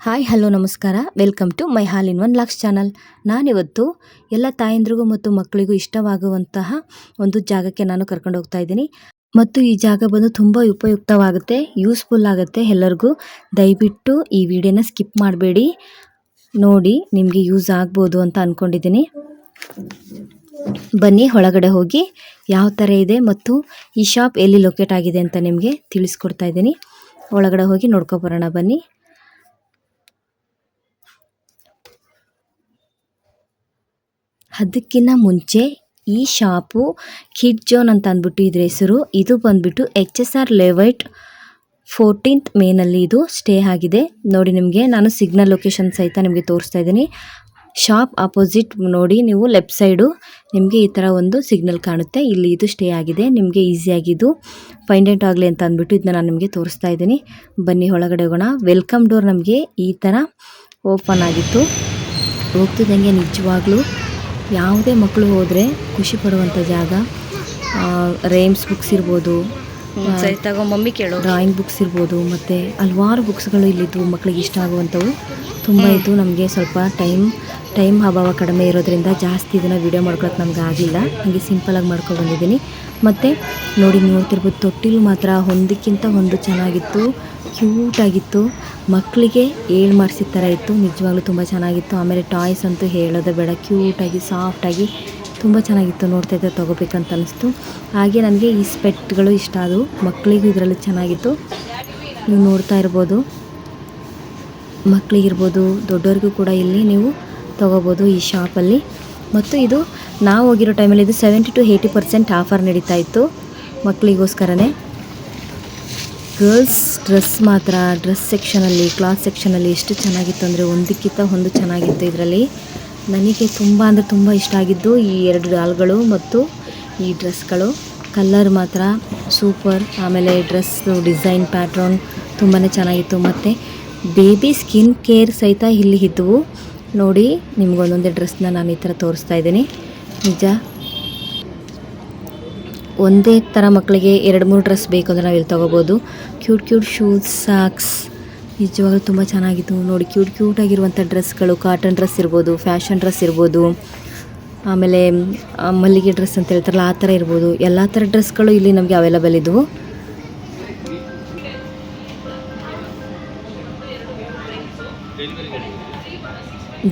Hi hello ನಮಸ್ಕಾರ. Welcome to my all in one locks channel. ನಾನಿವತ್ತು ಎಲ್ಲ ತಾಯಂದ್ರಿಗೂ ಮತ್ತು ಮಕ್ಕಳಿಗೂ ಇಷ್ಟವಾಗುವಂತಹ ಒಂದು ಜಾಗಕ್ಕೆ ನಾನು ಕರ್ಕೊಂಡು ಹೋಗ್ತಾ ಇದ್ದೀನಿ. ಮತ್ತು ಈ ಜಾಗ ಬಂದು ತುಂಬ ಉಪಯುಕ್ತವಾಗುತ್ತೆ, ಯೂಸ್ಫುಲ್ ಆಗುತ್ತೆ ಎಲ್ಲರಿಗೂ. ದಯವಿಟ್ಟು ಈ ವಿಡಿಯೋನ ಸ್ಕಿಪ್ ಮಾಡಬೇಡಿ, ನೋಡಿ ನಿಮಗೆ ಯೂಸ್ ಆಗ್ಬೋದು ಅಂತ ಅಂದ್ಕೊಂಡಿದ್ದೀನಿ. ಬನ್ನಿ ಒಳಗಡೆ ಹೋಗಿ ಯಾವ ಥರ ಇದೆ ಮತ್ತು ಈ ಶಾಪ್ ಎಲ್ಲಿ ಲೊಕೇಟ್ ಆಗಿದೆ ಅಂತ ನಿಮಗೆ ತಿಳಿಸ್ಕೊಡ್ತಾ ಇದ್ದೀನಿ. ಒಳಗಡೆ ಹೋಗಿ ನೋಡ್ಕೊಬರೋಣ ಬನ್ನಿ. ಅದಕ್ಕಿಂತ ಮುಂಚೆ ಈ ಶಾಪು ಕಿಡ್ ಜೋನ್ ಅಂತ ಅಂದ್ಬಿಟ್ಟು ಇದ್ರ ಹೆಸರು. ಇದು ಬಂದ್ಬಿಟ್ಟು HSR ಲೇಔಟ್ 14th ಮೇನಲ್ಲಿ ಇದು ಸ್ಟೇ ಆಗಿದೆ. ನೋಡಿ, ನಿಮಗೆ ನಾನು ಸಿಗ್ನಲ್ ಲೊಕೇಶನ್ ಸಹಿತ ನಿಮಗೆ ತೋರಿಸ್ತಾ ಇದ್ದೀನಿ. ಶಾಪ್ ಆಪೋಸಿಟ್ ನೋಡಿ ನೀವು ಲೆಫ್ಟ್ ಸೈಡು ನಿಮಗೆ ಈ ಥರ ಒಂದು ಸಿಗ್ನಲ್ ಕಾಣುತ್ತೆ. ಇಲ್ಲಿ ಇದು ಸ್ಟೇ ಆಗಿದೆ. ನಿಮಗೆ ಈಸಿಯಾಗಿದ್ದು ಫೈಂಡ್ ಔಟ್ ಆಗಲಿ ಅಂತ ಅಂದ್ಬಿಟ್ಟು ಇದನ್ನ ನಾನು ನಿಮಗೆ ತೋರಿಸ್ತಾ ಇದ್ದೀನಿ. ಬನ್ನಿ ಒಳಗಡೆ ಹೋಗೋಣ. ವೆಲ್ಕಮ್ ಡೋರ್ ನಮಗೆ ಈ ಥರ ಓಪನ್ ಆಗಿತ್ತು. ಹೋಗ್ತಿದ್ದಂಗೆ ನಿಜವಾಗ್ಲೂ ಯಾವುದೇ ಮಕ್ಕಳು ಹೋದರೆ ಖುಷಿ ಪಡುವಂಥ ಜಾಗ. ರೇಮ್ಸ್ ಬುಕ್ಸ್ ಇರ್ಬೋದು, ಮಮ್ಮಿ ಕೇಳೋ ಡ್ರಾಯಿಂಗ್ ಬುಕ್ಸ್ ಇರ್ಬೋದು, ಮತ್ತು ಹಲವಾರು ಬುಕ್ಸ್ಗಳು ಇಲ್ಲಿದ್ದು ಮಕ್ಕಳಿಗೆ ಇಷ್ಟ ಆಗುವಂಥವು ತುಂಬ ಇದ್ದು. ನಮಗೆ ಸ್ವಲ್ಪ ಟೈಮ್ ಅಭಾವ ಕಡಿಮೆ ಇರೋದ್ರಿಂದ ಜಾಸ್ತಿ ಇದನ್ನು ವೀಡಿಯೋ ಮಾಡ್ಕೊಳಕ್ಕೆ ನಮ್ಗೆ ಆಗಿಲ್ಲ. ನನಗೆ ಸಿಂಪಲಾಗಿ ಮಾಡ್ಕೊಂಡು ಬಂದಿದ್ದೀನಿ. ಮತ್ತು ನೋಡಿ, ನೋಡ್ತಿರ್ಬೋದು ತೊಟ್ಟಿಲು ಮಾತ್ರ ಒಂದಕ್ಕಿಂತ ಒಂದು ಚೆನ್ನಾಗಿತ್ತು, ಕ್ಯೂಟಾಗಿತ್ತು. ಮಕ್ಕಳಿಗೆ ಏಳು ಮಾಡಿಸಿದ ಥರ ಇತ್ತು. ನಿಜವಾಗ್ಲೂ ತುಂಬ ಚೆನ್ನಾಗಿತ್ತು. ಆಮೇಲೆ ಟಾಯ್ಸ್ ಅಂತೂ ಹೇಳೋದೇ ಬೇಡ, ಕ್ಯೂಟಾಗಿ ಸಾಫ್ಟಾಗಿ ತುಂಬ ಚೆನ್ನಾಗಿತ್ತು. ನೋಡ್ತಾ ಇದ್ದರೆ ತೊಗೋಬೇಕಂತ ಅನ್ನಿಸ್ತು. ಹಾಗೆ ನನಗೆ ಈ ಸ್ಪೆಟ್ಗಳು ಇಷ್ಟ ಆದವು. ಮಕ್ಕಳಿಗೂ ಇದರಲ್ಲಿ ಚೆನ್ನಾಗಿತ್ತು. ನೀವು ನೋಡ್ತಾ ಇರ್ಬೋದು, ಮಕ್ಕಳಿಗಿರ್ಬೋದು ದೊಡ್ಡವ್ರಿಗೂ ಕೂಡ ಇಲ್ಲಿ ನೀವು ತೊಗೋಬೋದು ಈ ಶಾಪಲ್ಲಿ. ಮತ್ತು ಇದು ನಾವು ಹೋಗಿರೋ ಟೈಮಲ್ಲಿ ಇದು 70 to 80% ಆಫರ್ ನಡೀತಾ ಇತ್ತು ಮಕ್ಕಳಿಗೋಸ್ಕರನೇ. ಗರ್ಲ್ಸ್ ಡ್ರೆಸ್ ಮಾತ್ರ, ಡ್ರೆಸ್ ಸೆಕ್ಷನಲ್ಲಿ, ಕ್ಲಾತ್ ಸೆಕ್ಷನಲ್ಲಿ ಎಷ್ಟು ಚೆನ್ನಾಗಿತ್ತು ಅಂದರೆ ಒಂದಕ್ಕಿಂತ ಒಂದು ಚೆನ್ನಾಗಿತ್ತು. ಇದರಲ್ಲಿ ನನಗೆ ತುಂಬ ಅಂದರೆ ತುಂಬ ಇಷ್ಟ ಆಗಿದ್ದು ಈ ಎರಡು ಡಾಲ್ಗಳು ಮತ್ತು ಈ ಡ್ರೆಸ್ಗಳು. ಕಲರ್ ಮಾತ್ರ ಸೂಪರ್. ಆಮೇಲೆ ಡ್ರೆಸ್ಸು ಡಿಸೈನ್ ಪ್ಯಾಟ್ರನ್ ತುಂಬಾ ಚೆನ್ನಾಗಿತ್ತು. ಮತ್ತು ಬೇಬಿ ಸ್ಕಿನ್ ಕೇರ್ ಸಹಿತ ಇಲ್ಲಿ ಇದ್ದವು. ನೋಡಿ, ನಿಮ್ಗೊಂದೊಂದೇ ಡ್ರೆಸ್ನ ನಾನು ಈ ಥರ ತೋರಿಸ್ತಾ ಇದ್ದೀನಿ. ನಿಜ ಒಂದೇ ಥರ ಮಕ್ಕಳಿಗೆ 2-3 ಡ್ರೆಸ್ ಬೇಕು ಅಂದರೆ ನಾವು ಇಲ್ಲಿ ತೊಗೋಬೋದು. ಕ್ಯೂಟ್ ಶೂಸ್, ಸಾಕ್ಸ್ ನಿಜವಾಗ್ಲೂ ತುಂಬ ಚೆನ್ನಾಗಿತ್ತು. ನೋಡಿ, ಕ್ಯೂಟಾಗಿರುವಂಥ ಡ್ರೆಸ್ಗಳು, ಕಾಟನ್ ಡ್ರೆಸ್ ಇರ್ಬೋದು, ಫ್ಯಾಷನ್ ಡ್ರೆಸ್ ಇರ್ಬೋದು, ಆಮೇಲೆ ಮಲ್ಲಿಗೆ ಡ್ರೆಸ್ ಅಂತ ಹೇಳ್ತಾರಲ್ಲ ಆ ಥರ ಇರ್ಬೋದು. ಎಲ್ಲ ಥರ ಡ್ರೆಸ್ಗಳು ಇಲ್ಲಿ ನಮಗೆ ಅವೈಲಬಲ್ ಇದ್ದವು.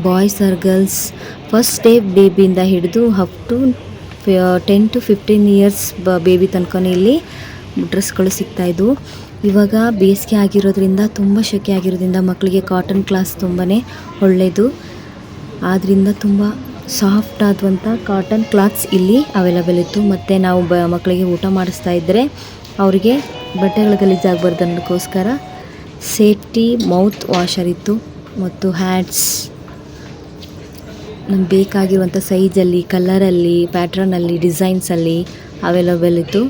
Boys or girls first day ಬೇಬಿಯಿಂದ ಹಿಡಿದು up to 10 to 15 years baby ತನಕ ಇಲ್ಲಿ ಡ್ರೆಸ್ಗಳು ಸಿಗ್ತಾಯಿದ್ವು. ಇವಾಗ ಬೇಸಿಗೆ ಆಗಿರೋದ್ರಿಂದ, ತುಂಬ ಸೆಕೆ ಆಗಿರೋದ್ರಿಂದ ಮಕ್ಕಳಿಗೆ ಕಾಟನ್ ಕ್ಲಾಸ್ ತುಂಬಾ ಒಳ್ಳೆಯದು. ಆದ್ದರಿಂದ ತುಂಬ ಸಾಫ್ಟ್ ಆದಂಥ ಕಾಟನ್ ಕ್ಲಾತ್ಸ್ ಇಲ್ಲಿ ಅವೈಲಬಲ್ ಇತ್ತು. ಮತ್ತು ನಾವು ಮಕ್ಕಳಿಗೆ ಊಟ ಮಾಡಿಸ್ತಾ ಇದ್ದರೆ ಅವರಿಗೆ ಬಟ್ಟೆಗಳು ಗಲೀಜಾಗಬಾರ್ದು ಅನ್ನೋದಕ್ಕೋಸ್ಕರ ಸೇಫ್ಟಿ ಮೌತ್ ವಾಷರ್ ಇತ್ತು. ಮತ್ತು ಹ್ಯಾಟ್ಸ್ ನಮ್ಗೆ ಬೇಕಾಗಿರುವಂಥ ಸೈಜಲ್ಲಿ, ಕಲರಲ್ಲಿ, ಪ್ಯಾಟ್ರನಲ್ಲಿ, ಡಿಸೈನ್ಸಲ್ಲಿ ಅವೈಲಬಲ್ ಇತ್ತು.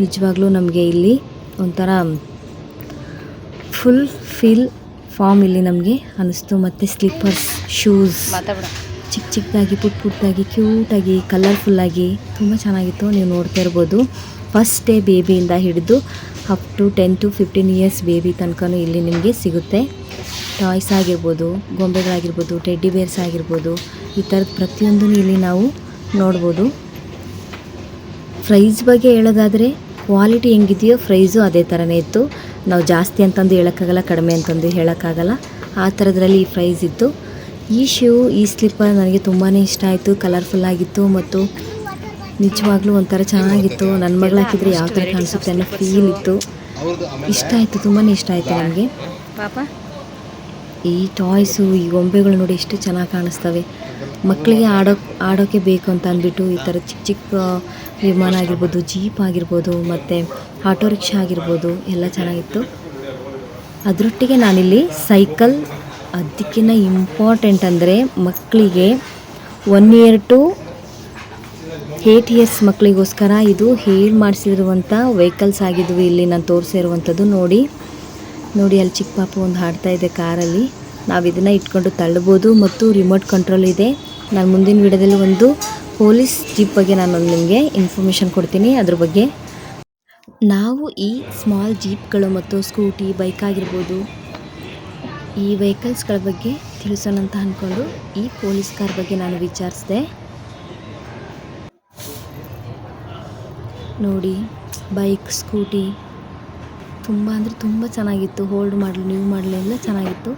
ನಿಜವಾಗ್ಲೂ ನಮಗೆ ಇಲ್ಲಿ ಒಂಥರ ಫುಲ್ ಫಾರ್ಮ್ ಇಲ್ಲಿ ನಮಗೆ ಅನ್ನಿಸ್ತು. ಮತ್ತು ಸ್ಲಿಪ್ಪರ್ಸ್, ಶೂಸ್ ಚಿಕ್ಕದಾಗಿ ಪುಟ್ಟದಾಗಿ ಕ್ಯೂಟಾಗಿ ಕಲರ್ಫುಲ್ಲಾಗಿ ತುಂಬ ಚೆನ್ನಾಗಿತ್ತು. ನೀವು ನೋಡ್ತಾ ಇರ್ಬೋದು. ಫಸ್ಟ್ ಡೇ ಬೇಬಿಯಿಂದ ಹಿಡಿದು up to 10 to 15 years baby ತನಕ ಇಲ್ಲಿ ನಿಮಗೆ ಸಿಗುತ್ತೆ. ಟಾಯ್ಸ್ ಆಗಿರ್ಬೋದು, ಗೊಂಬೆಗಳಾಗಿರ್ಬೋದು, ಟೆಡ್ಡಿ ಬೇರ್ಸ್ ಆಗಿರ್ಬೋದು, ಈ ಥರದ್ದು ಪ್ರತಿಯೊಂದೂ ಇಲ್ಲಿ ನಾವು ನೋಡ್ಬೋದು. ಪ್ರೈಸ್ ಬಗ್ಗೆ ಹೇಳೋದಾದರೆ ಕ್ವಾಲಿಟಿ ಹೆಂಗಿದೆಯೋ ಪ್ರೈಸು ಅದೇ ಥರನೇ ಇತ್ತು. ನಾವು ಜಾಸ್ತಿ ಅಂತಂದು ಹೇಳೋಕ್ಕಾಗಲ್ಲ, ಕಡಿಮೆ ಅಂತಂದು ಹೇಳೋಕ್ಕಾಗಲ್ಲ. ಆ ಥರದ್ರಲ್ಲಿ ಈ ಪ್ರೈಸ್ ಇತ್ತು. ಈ ಈ ಸ್ಲಿಪ್ಪರ್ ನನಗೆ ತುಂಬಾ ಇಷ್ಟ ಆಯಿತು. ಕಲರ್ಫುಲ್ಲಾಗಿತ್ತು ಮತ್ತು ನಿಜವಾಗ್ಲೂ ಒಂಥರ ಚೆನ್ನಾಗಿತ್ತು. ನನ್ನ ಮಗಳು ಹಾಕಿದರೆ ಯಾವ ಥರ ಕಾಣಿಸುತ್ತೆ ಅನ್ನೋ ಫೀಲ್ ಇತ್ತು. ಇಷ್ಟ ಆಯಿತು, ತುಂಬಾ ಇಷ್ಟ ಆಯಿತು ನನಗೆ. ಪಾಪ ಈ ಟಾಯ್ಸು, ಈ ಗೊಂಬೆಗಳು ನೋಡಿ ಎಷ್ಟು ಚೆನ್ನಾಗಿ ಕಾಣಿಸ್ತವೆ. ಮಕ್ಕಳಿಗೆ ಆಡೋಕ್ಕೆ ಬೇಕು ಅಂತ ಅಂದ್ಬಿಟ್ಟು ಈ ಥರ ಚಿಕ್ಕ ವಿಮಾನ ಆಗಿರ್ಬೋದು, ಜೀಪ್ ಆಗಿರ್ಬೋದು, ಮತ್ತು ಆಟೋ ರಿಕ್ಷಾ ಆಗಿರ್ಬೋದು ಎಲ್ಲ ಚೆನ್ನಾಗಿತ್ತು. ಅದರೊಟ್ಟಿಗೆ ನಾನಿಲ್ಲಿ ಸೈಕಲ್, ಅದಕ್ಕಿಂತ ಇಂಪಾರ್ಟೆಂಟ್ ಅಂದರೆ ಮಕ್ಕಳಿಗೆ 1 year to 8 years ಮಕ್ಕಳಿಗೋಸ್ಕರ ಇದು ಹೇಳಿ ಮಾಡಿಸಿರುವಂಥ ವೆಹಿಕಲ್ಸ್ ಆಗಿದ್ವು ಇಲ್ಲಿ ನಾನು ತೋರಿಸಿರುವಂಥದ್ದು. ನೋಡಿ ಅಲ್ಲಿ ಚಿಕ್ಕ ಪಾಪ ಒಂದು ಹಾಡ್ತಾ ಇದೆ ಕಾರಲ್ಲಿ. ನಾವು ಇದನ್ನು ಇಟ್ಕೊಂಡು ತಳ್ಳಬೋದು ಮತ್ತು ರಿಮೋಟ್ ಕಂಟ್ರೋಲ್ ಇದೆ. ನಾನು ಮುಂದಿನ ವಿಡಿಯೋದಲ್ಲಿ ಒಂದು ಪೊಲೀಸ್ ಜೀಪ್ ಬಗ್ಗೆ ನಾನು ನಿಮಗೆ ಇನ್ಫಾರ್ಮೇಷನ್ ಕೊಡ್ತೀನಿ ಅದ್ರ ಬಗ್ಗೆ. ನಾವು ಈ ಸ್ಮಾಲ್ ಜೀಪ್ಗಳು ಮತ್ತು ಸ್ಕೂಟಿ, ಬೈಕ್ ಆಗಿರ್ಬೋದು ಈ ವೆಹಿಕಲ್ಸ್ಗಳ ಬಗ್ಗೆ ತಿಳಿಸೋಣ ಅಂತ ಅಂದ್ಕೊಂಡು ಈ ಪೊಲೀಸ್ ಕಾರ್ ಬಗ್ಗೆ ನಾನು ವಿಚಾರಿಸಿದೆ. ನೋಡಿ, ಬೈಕ್, ಸ್ಕೂಟಿ ತುಂಬ ಅಂದರೆ ತುಂಬ ಚೆನ್ನಾಗಿತ್ತು. ಓಲ್ಡ್ ಮಾಡಲ್, ನ್ಯೂ ಮಾಡಲ್ ಎಲ್ಲ ಚೆನ್ನಾಗಿತ್ತು.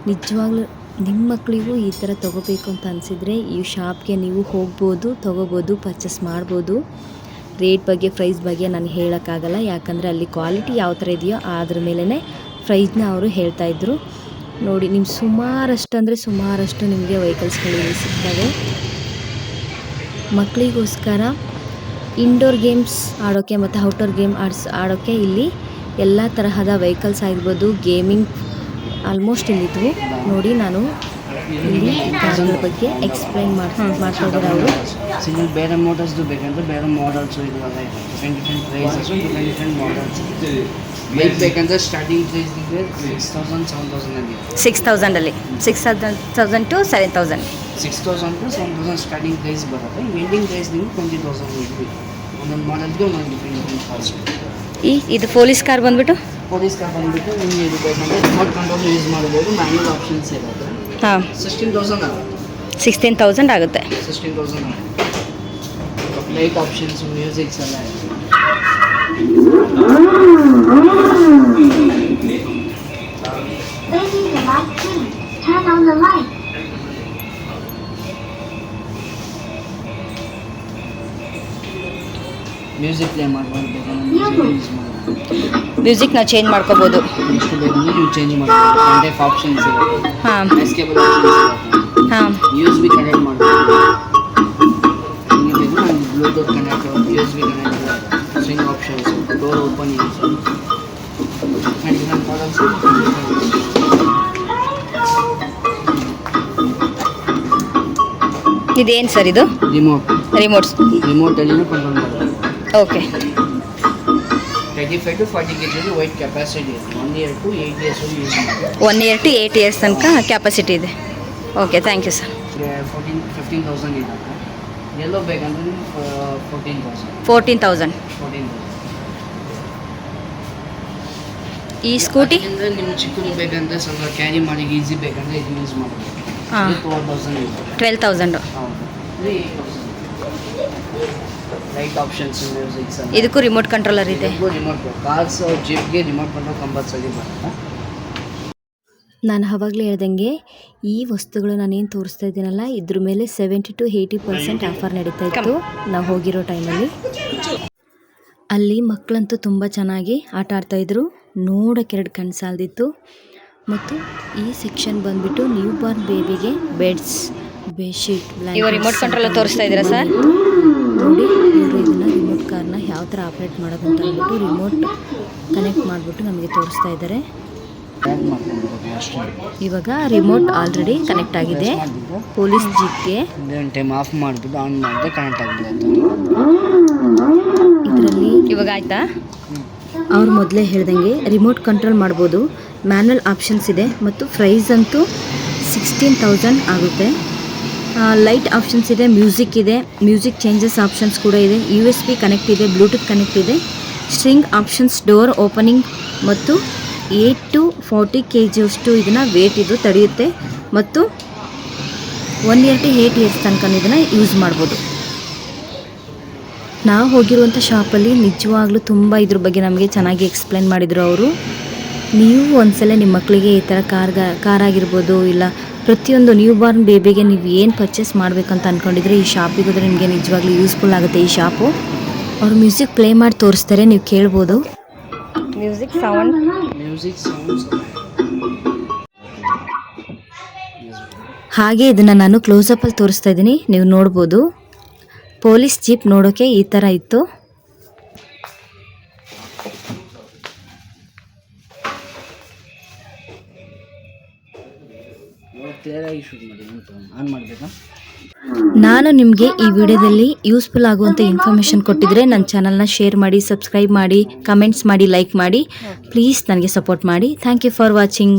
ನಿಜವಾಗ್ಲೂ ನಿಮ್ಮ ಮಕ್ಕಳಿಗೂ ಈ ಥರ ತೊಗೋಬೇಕು ಅಂತ ಅನಿಸಿದರೆ ಈ ಶಾಪ್ಗೆ ನೀವು ಹೋಗ್ಬೋದು, ತೊಗೋಬೋದು, ಪರ್ಚೇಸ್ ಮಾಡ್ಬೋದು. ರೇಟ್ ಬಗ್ಗೆ, ಪ್ರೈಸ್ ಬಗ್ಗೆ ನಾನು ಹೇಳೋಕ್ಕಾಗಲ್ಲ, ಯಾಕಂದರೆ ಅಲ್ಲಿ ಕ್ವಾಲಿಟಿ ಯಾವ ಥರ ಇದೆಯೋ ಅದ್ರ ಮೇಲೇ ಪ್ರೈಸ್ನ ಅವರು ಹೇಳ್ತಾಯಿದ್ರು. ನೋಡಿ, ನಿಮ್ಮ ಸುಮಾರಷ್ಟು ನಿಮಗೆ ವೆಹಿಕಲ್ಸ್ಗಳು ಸಿಗ್ತವೆ. ಮಕ್ಕಳಿಗೋಸ್ಕರ ಇಂಡೋರ್ ಗೇಮ್ಸ್ ಆಡೋಕ್ಕೆ ಮತ್ತು ಔಟ್ಡೋರ್ ಗೇಮ್ ಆಡೋಕ್ಕೆ ಇಲ್ಲಿ ಎಲ್ಲ ತರಹದ ವೆಹಿಕಲ್ಸ್ ಆಗಿರ್ಬೋದು, ಗೇಮಿಂಗ್ ಆಲ್ಮೋಸ್ಟ್ ಇಲ್ಲಿದ್ವು. ನೋಡಿ, ನಾನು ಇಲ್ಲಿ ಕಾರ್ಗಳ ಬಗ್ಗೆ ಎಕ್ಸ್ಪ್ಲೈನ್ ಮಾಡ್ತಾ ಇದ್ದಾರೆ ಅವರು. ಸಿಂಗಲ್ ಬೇರೆ ಮೋಟರ್ಸ್ದು ಬೇಕಂದ್ರೆ ಬೇರೆ ಮಾಡಲ್ಸು ಇರುವಾಗ different prices, different models. Bike ಬೇಕಂದ್ರೆ ಸ್ಟಾರ್ಟಿಂಗ್ ಪ್ರೈಸ್ ಇದೆ 6,000 7,000 ಅಲ್ಲಿ. 6,000 6,000 to 7,000. 6,000 to 7,000 ಸ್ಟಾರ್ಟಿಂಗ್ ಪ್ರೈಸ್ ಬರುತ್ತೆ. ಎಂಡಿಂಗ್ ಪ್ರೈಸ್ ನಿಮಗೆ 20,000 ಇರ್ತೀವಿ. ಒಂದೊಂದು ಮಾಡಲ್ಗೆ ಒಂದೊಂದು ಡಿಫ್ರೆಂಟ್ ಕಾಸ್ಟ್. ಇದು ಪೊಲೀಸ್ ಕಾರ್ ಬಂದ್ಬಿಟ್ಟು ಪೊಲೀಸ್ ಕಾರ್ ಬಂದುಬಿಟ್ಟು ನಿಮಗೆ ಇದು ಬೇಕಂದ್ರೆ ರಿಮೋಟ್ ಕಂಟ್ರೋಲ್ ಯೂಸ್ ಮಾಡ್ಬೋದು. ಮ್ಯಾನ್ಯಲ್ ಆಪ್ಷನ್ಸ್ ಇರುತ್ತೆ. ಹಾಂ, 16,000 ಆಗುತ್ತೆ. 16,000 ಆಗುತ್ತೆ. 16,000 ಆಗುತ್ತೆ. ಲೈಟ್ ಆಪ್ಷನ್ಸ್, ಮ್ಯೂಸಿಕ್ಸ್ ಎಲ್ಲ ಇದೆ. Turn on the light. Music play ಮಾಡ್ಬೋದು, ಬೇಕಂದ್ರೆ ಮ್ಯೂಸಿಕ್ ಯೂಸ್ ಮಾಡ್ಬೋದು. ಮ್ಯೂಸಿಕ್ ನಾವು ಚೇಂಜ್ ಮಾಡ್ಕೋಬೋದು. ಎಷ್ಟು ಬೇಕಂದ್ರೆ ನೀವು ಚೇಂಜ್ ಮಾಡ್ಬೋದು. ಟೈಪ್ ಆಪ್ಷನ್ಸ್ ಇರುತ್ತೆ. ಹಾಂ ಎಸ್ಕೇಬಲ್ ಆಪ್ಷನ್ಸ್ ಇರುತ್ತೆ. ಹಾಂ, ಯೂಸ್ ಬಿ ಕನೆಕ್ಟ್ ಮಾಡ್ಬೋದು. ನಿಮಗೆ ಬೇಕು ನಾನು Bluetooth connect, use B connect, swing options, door open use and different models. ಇದೇನು ಸರ್ ಇದು? ರಿಮೋಟಲ್ಲಿನೂ ಕಂಟ್ರೋಲ್ ಮಾಡ್ಬೋದು. Okay. 35 to 40 kg white capacity ಇದೆ. 1 year to 8 years ಯೂಸ್ ಮಾಡ್ಬೋದು. 1 year to 8 years ತನಕ ಕೆಪಾಸಿಟಿ ಇದೆ. Okay, thank you sir. 15,000 ಇರುತ್ತೆ. ಎಲ್ಲೋ ಬೇಕಂದ್ರೆ ನೀವು 14,000. 14,000. ಈ ಸ್ಕೂಟಿ ಅಂದರೆ ನಿಮ್ಮ ಚಿಕ್ಕದು ಬೇಕಂದ್ರೆ ಸ್ವಲ್ಪ ಕ್ಯಾರಿ ಮಾಡಿ ಈಸಿ ಬೇಕಂದ್ರೆ ಇದು ಯೂಸ್ ಮಾಡ್ಬೋದು. ಹಾಂ, 12,000 ಇದೆ. 12,000. ಹೌದು, 8,000. ಲೈಟ್ ಆಪ್ಷನ್ಸ್, ಮ್ಯೂಸಿಕ್ಸ್ ಎಲ್ಲ. ಇದಕ್ಕೂ ರಿಮೋಟ್ ಕಂಟ್ರೋಲರ್ ಇದೆ. ರಿಮೋಟ್ ಕಾರ್ಸ್, ಜೀಪ್ಗೆ ರಿಮೋಟ್ ಕಂಟ್ರೋಲ್ ಕಂಪಲ್ಸರಿ ಬರುತ್ತೆ. ನಾನು ಆವಾಗಲೇ ಹೇಳ್ದಂಗೆ ಈ ವಸ್ತುಗಳು ನಾನೇನು ತೋರಿಸ್ತಾ ಇದ್ದೀನಲ್ಲ, ಇದ್ರ ಮೇಲೆ 70 to 80% ಆಫರ್ ನಡೀತಾ ಇತ್ತು ನಾವು ಹೋಗಿರೋ ಟೈಮಲ್ಲಿ. ಅಲ್ಲಿ ಮಕ್ಕಳಂತೂ ತುಂಬ ಚೆನ್ನಾಗಿ ಆಟ ಆಡ್ತಾಯಿದ್ರು, ನೋಡೋಕೆ 2 ಕಣ್ಣು ಸಾಲದಿತ್ತು. ಮತ್ತು ಈ ಸೆಕ್ಷನ್ ಬಂದುಬಿಟ್ಟು ನ್ಯೂ ಬಾರ್ನ್ ಬೇಬಿಗೆ ಬೆಡ್ಸ್, ಬೆಡ್ಶೀಟ್, ಇವಾಗ ರಿಮೋಟ್ ಕಂಟ್ರೋಲರ್ ತೋರಿಸ್ತಾ ಇದ್ದೀರಾ ಸರ್? ನೋಡಿ, ಇವರು ಇದನ್ನು ರಿಮೋಟ್ ಕಾರ್ನ ಯಾವ ಥರ ಆಪ್ರೇಟ್ ಮಾಡೋದು ಅಂತ ಅಂದ್ಬಿಟ್ಟು ರಿಮೋಟ್ ಕನೆಕ್ಟ್ ಮಾಡಿಬಿಟ್ಟು ನಮಗೆ ತೋರಿಸ್ತಾ ಇದ್ದಾರೆ. ಇವಾಗ ರಿಮೋಟ್ ಆಲ್ರೆಡಿ ಕನೆಕ್ಟ್ ಆಗಿದೆ ಪೊಲೀಸ್ ಜೀಪ್ಗೆ. ಟೈಮ್ ಆಫ್ ಮಾಡಿಬಿಟ್ಟು ಆನ್ ಮಾಡಿದ್ರೆ ಕನೆಕ್ಟ್ ಆಗಿಬಿಡುತ್ತೆ. ಇದರಲ್ಲಿ ಇವಾಗ ಆಯ್ತಾ? ಅವ್ರು ಮೊದಲೇ ಹೇಳ್ದಂಗೆ ರಿಮೋಟ್ ಕಂಟ್ರೋಲ್ ಮಾಡ್ಬೋದು. ಮ್ಯಾನ್ಯಲ್ ಆಪ್ಷನ್ಸ್ ಇದೆ ಮತ್ತು ಪ್ರೈಸ್ ಅಂತೂ 16,000 ಆಗುತ್ತೆ. ಲೈಟ್ ಆಪ್ಷನ್ಸ್ ಇದೆ, ಮ್ಯೂಸಿಕ್ ಇದೆ, ಮ್ಯೂಸಿಕ್ ಚೇಂಜಸ್ ಆಪ್ಷನ್ಸ್ ಕೂಡ ಇದೆ, USB ಕನೆಕ್ಟ್ ಇದೆ, ಬ್ಲೂಟೂತ್ ಕನೆಕ್ಟ್ ಇದೆ, ಸ್ಟ್ರಿಂಗ್ ಆಪ್ಷನ್ಸ್, ಡೋರ್ ಓಪನಿಂಗ್ ಮತ್ತು 8 to 40 kg ಅಷ್ಟು ಇದನ್ನು ವೇಟ್ ಇದು ತಡೆಯುತ್ತೆ. ಮತ್ತು 1 year to 8 years ತನಕ ಇದನ್ನು ಯೂಸ್ ಮಾಡ್ಬೋದು. ನಾವು ಹೋಗಿರುವಂಥ ಶಾಪಲ್ಲಿ ನಿಜವಾಗ್ಲೂ ತುಂಬ ಇದ್ರ ಬಗ್ಗೆ ನಮಗೆ ಚೆನ್ನಾಗಿ ಎಕ್ಸ್ಪ್ಲೈನ್ ಮಾಡಿದರು ಅವರು. ನೀವು ಒಂದ್ಸಲ ನಿಮ್ಮ ಮಕ್ಕಳಿಗೆ ಈ ಥರ ಕಾರ್ ಆಗಿರ್ಬೋದು, ಇಲ್ಲ ಪ್ರತಿಯೊಂದು ನ್ಯೂ ಬಾರ್ನ್ ಬೇಬಿಗೆ ನೀವು ಏನು ಪರ್ಚೇಸ್ ಮಾಡಬೇಕಂತ ಅಂದ್ಕೊಂಡಿದ್ರೆ ಈ ಶಾಪಿಗೆ ಹೋದರೆ ನಿಮಗೆ ನಿಜವಾಗ್ಲೂ ಯೂಸ್ಫುಲ್ ಆಗುತ್ತೆ ಈ ಶಾಪು. ಅವರು ಮ್ಯೂಸಿಕ್ ಪ್ಲೇ ಮಾಡಿ ತೋರಿಸ್ತಾರೆ, ನೀವು ಕೇಳ್ಬೋದು. ಮ್ಯೂಸಿಕ್ ಸೌಂಡ್ ಹಾಗೆ ಇದನ್ನು ನಾನು ಕ್ಲೋಸಪ್ಪಲ್ಲಿ ತೋರಿಸ್ತಾ ಇದ್ದೀನಿ, ನೀವು ನೋಡ್ಬೋದು. ಪೊಲೀಸ್ ಜೀಪ್ ನೋಡೋಕ್ಕೆ ಈ ಥರ ಇತ್ತು. ನಾನು ನಿಮಗೆ ಈ ವಿಡಿಯೋದಲ್ಲಿ ಯೂಸ್ಫುಲ್ ಆಗುವಂಥ ಇನ್ಫಾರ್ಮೇಷನ್ ಕೊಟ್ಟಿದ್ರೆ ನನ್ನ ಚಾನಲ್ನ ಶೇರ್ ಮಾಡಿ, ಸಬ್ಸ್ಕ್ರೈಬ್ ಮಾಡಿ, ಕಮೆಂಟ್ಸ್ ಮಾಡಿ, ಲೈಕ್ ಮಾಡಿ. ಪ್ಲೀಸ್ ನನಗೆ ಸಪೋರ್ಟ್ ಮಾಡಿ. Thank you for watching.